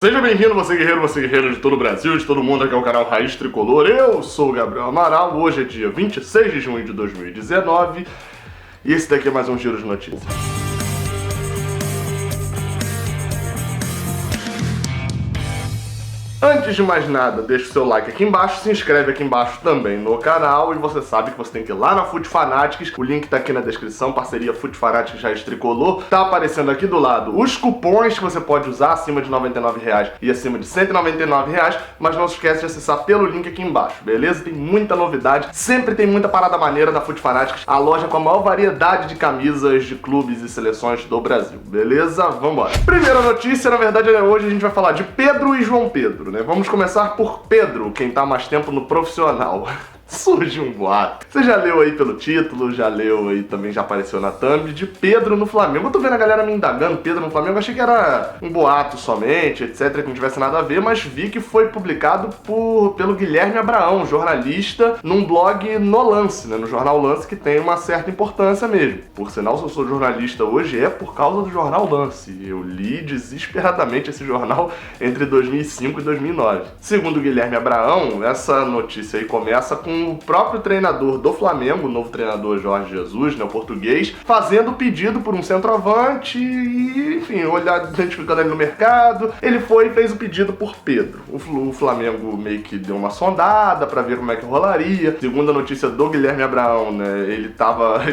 Seja bem-vindo, você guerreiro de todo o Brasil, de todo mundo, aqui é o canal Raiz Tricolor. Eu sou o Gabriel Amaral, hoje é dia 26 de junho de 2019 e esse daqui é mais um Giro de Notícias. Antes de mais nada, deixa o seu like aqui embaixo, se inscreve aqui embaixo também no canal e você sabe que você tem que ir lá na FUT Fanatics, o link tá aqui na descrição, parceria FUT Fanatics Raiz Tricolor, tá aparecendo aqui do lado os cupons que você pode usar acima de R$ 99 e acima de R$ 199, mas não se esquece de acessar pelo link aqui embaixo, beleza? Tem muita novidade, sempre tem muita parada maneira da FUT Fanatics, a loja com a maior variedade de camisas de clubes e seleções do Brasil, beleza? Vambora! Primeira notícia, na verdade, hoje a gente vai falar de Pedro e João Pedro, né? Vamos começar por Pedro, quem tá mais tempo no profissional. Surge um boato. Você já leu aí pelo título, já leu aí, também já apareceu na thumb, de Pedro no Flamengo. Eu tô vendo a galera me indagando, Pedro no Flamengo, eu achei que era um boato somente, etc, que não tivesse nada a ver, mas vi que foi publicado pelo Guilherme Abraão, jornalista, num blog No Lance, né, no jornal Lance, que tem uma certa importância mesmo. Por sinal, se eu sou jornalista hoje, é por causa do jornal Lance. Eu li desesperadamente esse jornal entre 2005 e 2009. Segundo o Guilherme Abraão, essa notícia aí começa com o próprio treinador do Flamengo, o novo treinador Jorge Jesus, né, o português, fazendo pedido por um centroavante e, enfim, identificando ele no mercado, ele foi e fez o pedido por Pedro. O Flamengo meio que deu uma sondada pra ver como é que rolaria. Segundo a notícia do Guilherme Abraão, né, eles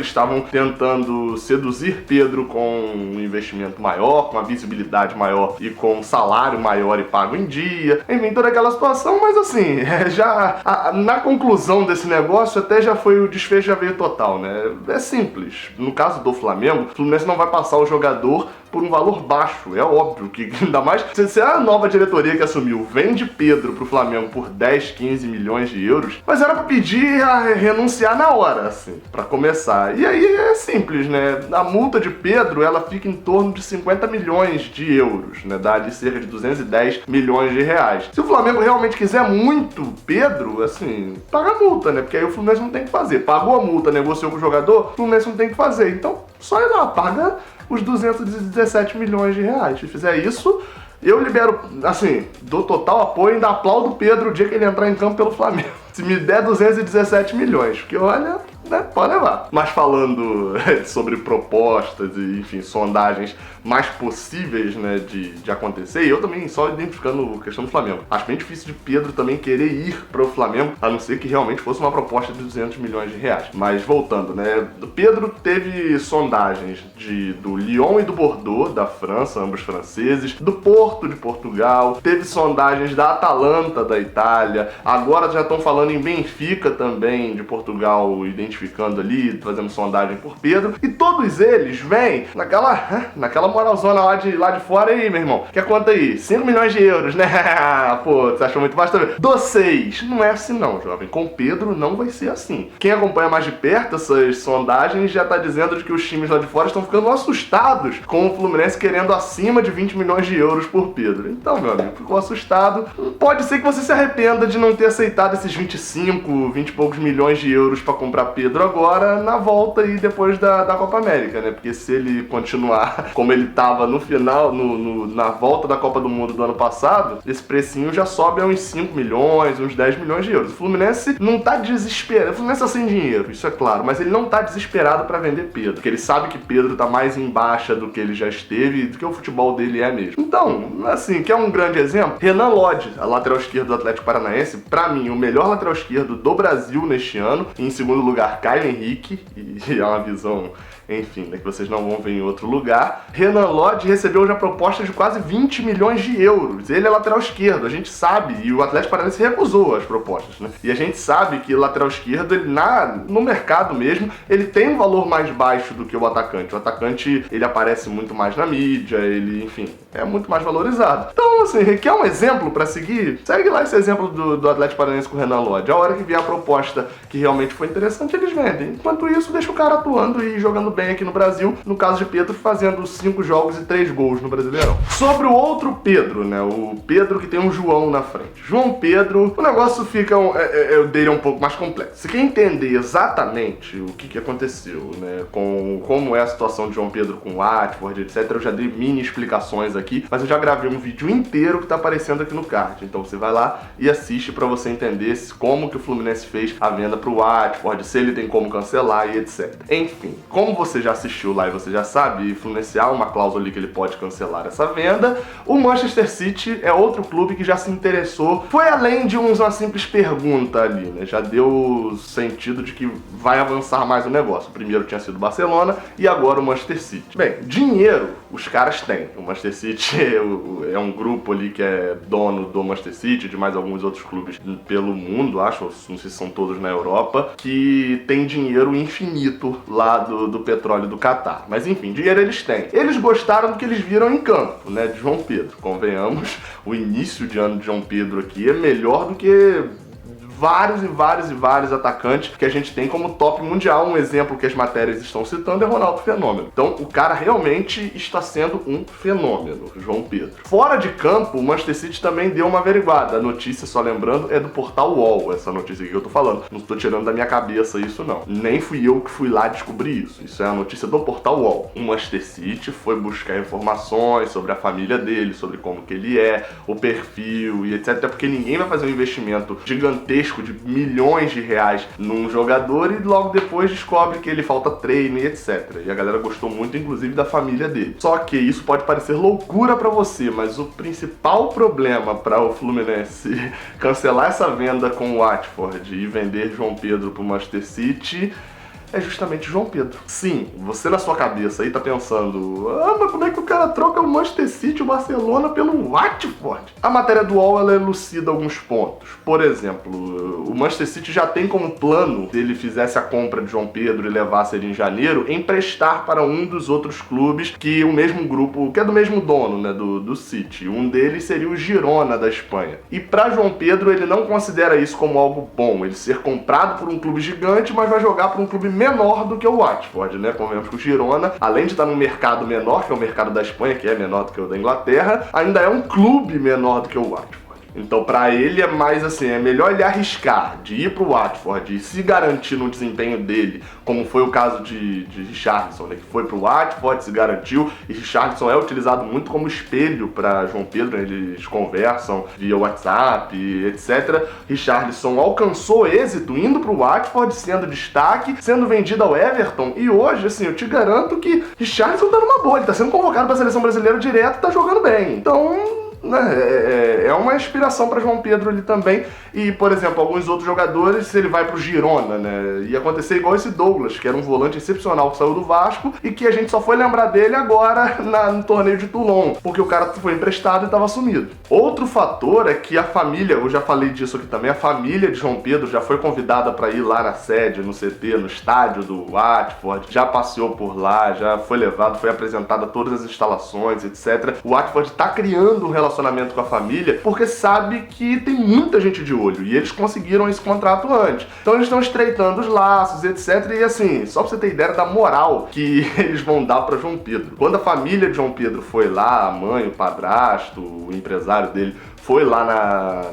estavam tentando seduzir Pedro com um investimento maior, com uma visibilidade maior e com um salário maior e pago em dia. Enfim, toda aquela situação, mas assim, na conclusão desse negócio, até já foi o desfecho, já veio total, né? É simples. No caso do Flamengo, o Fluminense não vai passar o jogador por um valor baixo. É óbvio que, ainda mais, se a nova diretoria que assumiu vende Pedro pro Flamengo por 10, 15 milhões de euros, mas era pra pedir a renunciar na hora, assim, pra começar. E aí é simples, né? A multa de Pedro, ela fica em torno de 50 milhões de euros, né? Dá ali cerca de 210 milhões de reais. Se o Flamengo realmente quiser muito Pedro, assim, paga a multa, né? Porque aí o Fluminense não tem que fazer. Pagou a multa, negociou com o jogador, o Fluminense não tem que fazer. Então, só ir lá, paga os 217 milhões de reais. Se fizer isso, eu libero, assim, dou total apoio e ainda aplaudo o Pedro o dia que ele entrar em campo pelo Flamengo. Se me der 217 milhões, porque olha, né, pode levar. Mas falando sobre propostas e, enfim, sondagens mais possíveis, né, de acontecer, e eu também só identificando a questão do Flamengo. Acho bem difícil de Pedro também querer ir pro Flamengo, a não ser que realmente fosse uma proposta de 200 milhões de reais. Mas voltando, né, Pedro teve sondagens do Lyon e do Bordeaux, da França, ambos franceses, do Porto de Portugal, teve sondagens da Atalanta, da Itália, agora já estão falando em Benfica também, de Portugal, identificando ali, fazendo sondagem por Pedro, e todos eles vêm naquela moralzona lá de fora. Aí, meu irmão, que conta aí? 5 milhões de euros, né? Pô, você achou muito baixo também? Do 6. Não é assim não, jovem. Com Pedro não vai ser assim. Quem acompanha mais de perto essas sondagens já tá dizendo de que os times lá de fora estão ficando assustados com o Fluminense querendo acima de 20 milhões de euros por Pedro. Então, meu amigo, ficou assustado. Pode ser que você se arrependa de não ter aceitado esses 20 e poucos milhões de euros pra comprar Pedro agora, na volta e depois da Copa América, né? Porque se ele continuar como ele tava no final, na volta da Copa do Mundo do ano passado, esse precinho já sobe a uns 5 milhões, uns 10 milhões de euros. O Fluminense não tá desesperado. O Fluminense tá sem dinheiro, isso é claro, mas ele não tá desesperado pra vender Pedro, porque ele sabe que Pedro tá mais em baixa do que ele já esteve e do que o futebol dele é mesmo. Então, assim, quer um grande exemplo? Renan Lodge, a lateral esquerda do Atlético Paranaense, pra mim, o melhor lateral esquerdo do Brasil neste ano. Em segundo lugar, Caio Henrique, e é uma visão, enfim, né, que vocês não vão ver em outro lugar. Renan Lodge recebeu já propostas de quase 20 milhões de euros. Ele é lateral esquerdo, a gente sabe, e o Atlético Paranaense recusou as propostas, né? E a gente sabe que o lateral esquerdo, ele no mercado mesmo, ele tem um valor mais baixo do que o atacante. O atacante, ele aparece muito mais na mídia, ele, enfim, é muito mais valorizado. Então, assim, quer um exemplo pra seguir? Segue lá esse exemplo do Atlético Paranaense com o Renan Lodge. A hora que vier a proposta que realmente foi interessante, eles vendem. Enquanto isso, deixa o cara atuando e jogando bem aqui no Brasil, no caso de Pedro fazendo 5 jogos e 3 gols no Brasileirão. Sobre o outro Pedro, né, o Pedro que tem um João na frente. João Pedro, o negócio fica, dele é um pouco mais complexo. Você quer entender exatamente o que aconteceu, né, com como é a situação de João Pedro com o Watford, etc, eu já dei mini explicações aqui, mas eu já gravei um vídeo inteiro que tá aparecendo aqui no card, então você vai lá e assiste pra você entender como que o Fluminense fez a venda pro Watford, se ele tem como cancelar e etc. Enfim, como você já assistiu lá e você já sabe, o Fluminense há uma cláusula ali que ele pode cancelar essa venda, o Manchester City é outro clube que já se interessou, foi além de uma simples pergunta ali, né, já deu sentido de que vai avançar mais o negócio. O primeiro tinha sido o Barcelona e agora o Manchester City. Bem, dinheiro os caras têm. O Manchester City é um grupo ali que é dono do Manchester City, de mais alguns outros clubes pelo mundo, acho, não sei se são todos na Europa, que tem dinheiro infinito lá do petróleo do Catar. Mas enfim, dinheiro eles têm. Eles gostaram do que eles viram em campo, né, de João Pedro. Convenhamos, o início de ano de João Pedro aqui é melhor do que vários atacantes que a gente tem como top mundial. Um exemplo que as matérias estão citando é Ronaldo Fenômeno. Então o cara realmente está sendo um fenômeno, João Pedro. Fora de campo, o Manchester City também deu uma averiguada. A notícia, só lembrando, é do portal UOL, essa notícia que eu tô falando. Não estou tirando da minha cabeça isso não. Nem fui eu que fui lá descobrir isso. Isso é a notícia do portal UOL. O Manchester City foi buscar informações sobre a família dele, sobre como que ele é, o perfil e etc. Até porque ninguém vai fazer um investimento gigantesco de milhões de reais num jogador e logo depois descobre que ele falta treino e etc. E a galera gostou muito, inclusive, da família dele. Só que isso pode parecer loucura pra você, mas o principal problema para o Fluminense cancelar essa venda com o Watford e vender João Pedro pro Manchester City é justamente João Pedro. Sim, você na sua cabeça aí tá pensando, mas como é que o cara troca o Manchester City, o Barcelona pelo Watford? A matéria do UOL, ela elucida alguns pontos. Por exemplo, o Manchester City já tem como plano, se ele fizesse a compra de João Pedro e levasse ele em janeiro, emprestar para um dos outros clubes que o mesmo grupo, que é do mesmo dono, né, do City. Um deles seria o Girona da Espanha. E para João Pedro, ele não considera isso como algo bom, ele ser comprado por um clube gigante, mas vai jogar por um clube menor do que o Watford, né? Convenhamos que o Girona, além de estar num mercado menor, que é o mercado da Espanha, que é menor do que o da Inglaterra, ainda é um clube menor do que o Watford. Então, pra ele é mais assim, é melhor ele arriscar de ir pro Watford e se garantir no desempenho dele, como foi o caso de Richarlison, né, que foi pro Watford, se garantiu, e Richarlison é utilizado muito como espelho pra João Pedro, né, eles conversam via WhatsApp, etc. Richarlison alcançou êxito indo pro Watford, sendo destaque, sendo vendido ao Everton, e hoje, assim, eu te garanto que Richarlison tá numa boa, ele tá sendo convocado pra seleção brasileira direto e tá jogando bem. Então, é uma inspiração para João Pedro ali também. E, por exemplo, alguns outros jogadores, se ele vai pro Girona, né, ia acontecer igual esse Douglas, que era um volante excepcional que saiu do Vasco e que a gente só foi lembrar dele agora no torneio de Toulon, porque o cara foi emprestado e estava sumido. Outro fator é que a família, eu já falei disso aqui também, a família de João Pedro já foi convidada para ir lá na sede, no CT, no estádio do Watford, já passeou por lá, já foi levado, foi apresentada todas as instalações, etc. O Watford tá criando um relacionamento com a família porque sabe que tem muita gente de olho e eles conseguiram esse contrato antes. Então eles estão estreitando os laços, etc. E assim, só pra você ter ideia da moral que eles vão dar pra João Pedro. Quando a família de João Pedro foi lá, a mãe, o padrasto, o empresário dele, foi lá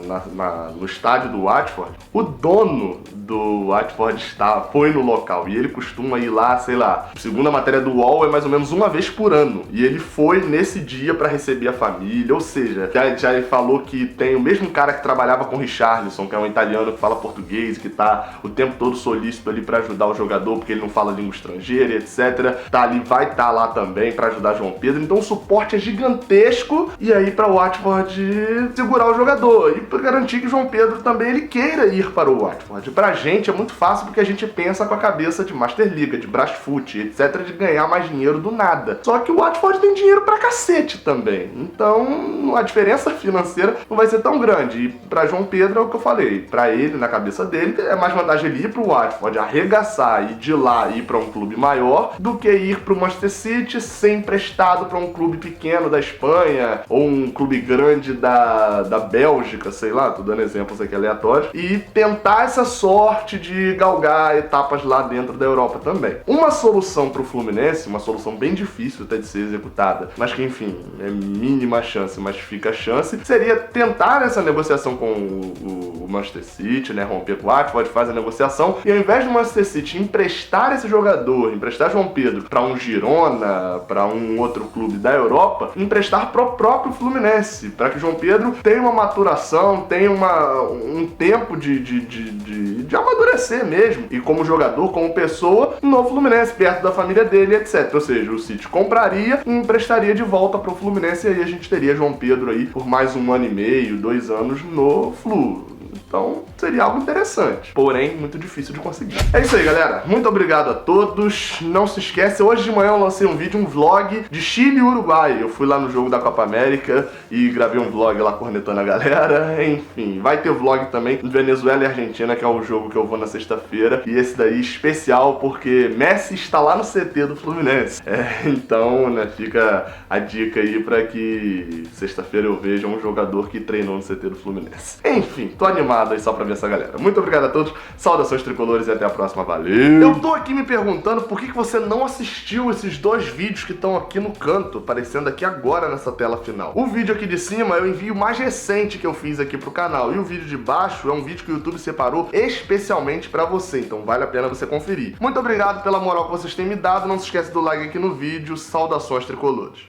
no estádio do Watford, o dono do Watford foi no local e ele costuma ir lá, sei lá, segundo a matéria do UOL, é mais ou menos uma vez por ano. E ele foi nesse dia pra receber a família, ou seja, já ele falou que tem o mesmo cara que trabalhava com Richarlison, que é um italiano que fala português, que tá o tempo todo solícito ali pra ajudar o jogador, porque ele não fala língua estrangeira, etc. Tá ali, vai estar lá também pra ajudar João Pedro. Então o suporte é gigantesco e aí pra Watford segurar o jogador e para garantir que João Pedro também ele queira ir para o Watford. Pra gente é muito fácil porque a gente pensa com a cabeça de Master Liga, de Brasfoot, etc, de ganhar mais dinheiro do nada. Só que o Watford tem dinheiro pra cacete também. Então a diferença financeira não vai ser tão grande. E pra João Pedro é o que eu falei. Pra ele, na cabeça dele, é mais vantagem ele ir pro Watford, arregaçar e de lá ir pra um clube maior do que ir pro Manchester City ser emprestado pra um clube pequeno da Espanha ou um clube grande da da Bélgica, sei lá, tô dando exemplos aqui aleatórios, e tentar essa sorte de galgar etapas lá dentro da Europa também. Uma solução pro Fluminense, uma solução bem difícil até de ser executada, mas que enfim, é mínima chance, mas fica a chance, seria tentar essa negociação com o Manchester City, né, romper com o Watford, faz a negociação, e ao invés do Manchester City emprestar esse jogador, emprestar João Pedro para um Girona, para um outro clube da Europa, emprestar pro próprio Fluminense, para que João Pedro tenha uma maturação, tenha um tempo de amadurecer mesmo, e como jogador, como pessoa, no Fluminense, perto da família dele, etc. Ou seja, o City compraria e emprestaria de volta pro Fluminense, e aí a gente teria João Pedro aí por mais 1 ano e meio, 2 anos no Flu. Então, seria algo interessante, porém, muito difícil de conseguir. É isso aí, galera. Muito obrigado a todos. Não se esquece, hoje de manhã eu lancei um vídeo, um vlog de Chile e Uruguai. Eu fui lá no jogo da Copa América e gravei um vlog lá cornetando a galera. Enfim, vai ter vlog também de Venezuela e Argentina, que é o jogo que eu vou na sexta-feira. E esse daí especial porque Messi está lá no CT do Fluminense. Então, né, fica a dica aí pra que sexta-feira eu veja um jogador que treinou no CT do Fluminense. Enfim, tô animado aí só pra ver essa galera. Muito obrigado a todos, saudações tricolores e até a próxima, valeu! Eu tô aqui me perguntando por que você não assistiu esses 2 vídeos que estão aqui no canto, aparecendo aqui agora nessa tela final. O vídeo aqui de cima é o envio mais recente que eu fiz aqui pro canal, e o vídeo de baixo é um vídeo que o YouTube separou especialmente pra você, então vale a pena você conferir. Muito obrigado pela moral que vocês têm me dado, não se esquece do like aqui no vídeo, saudações tricolores.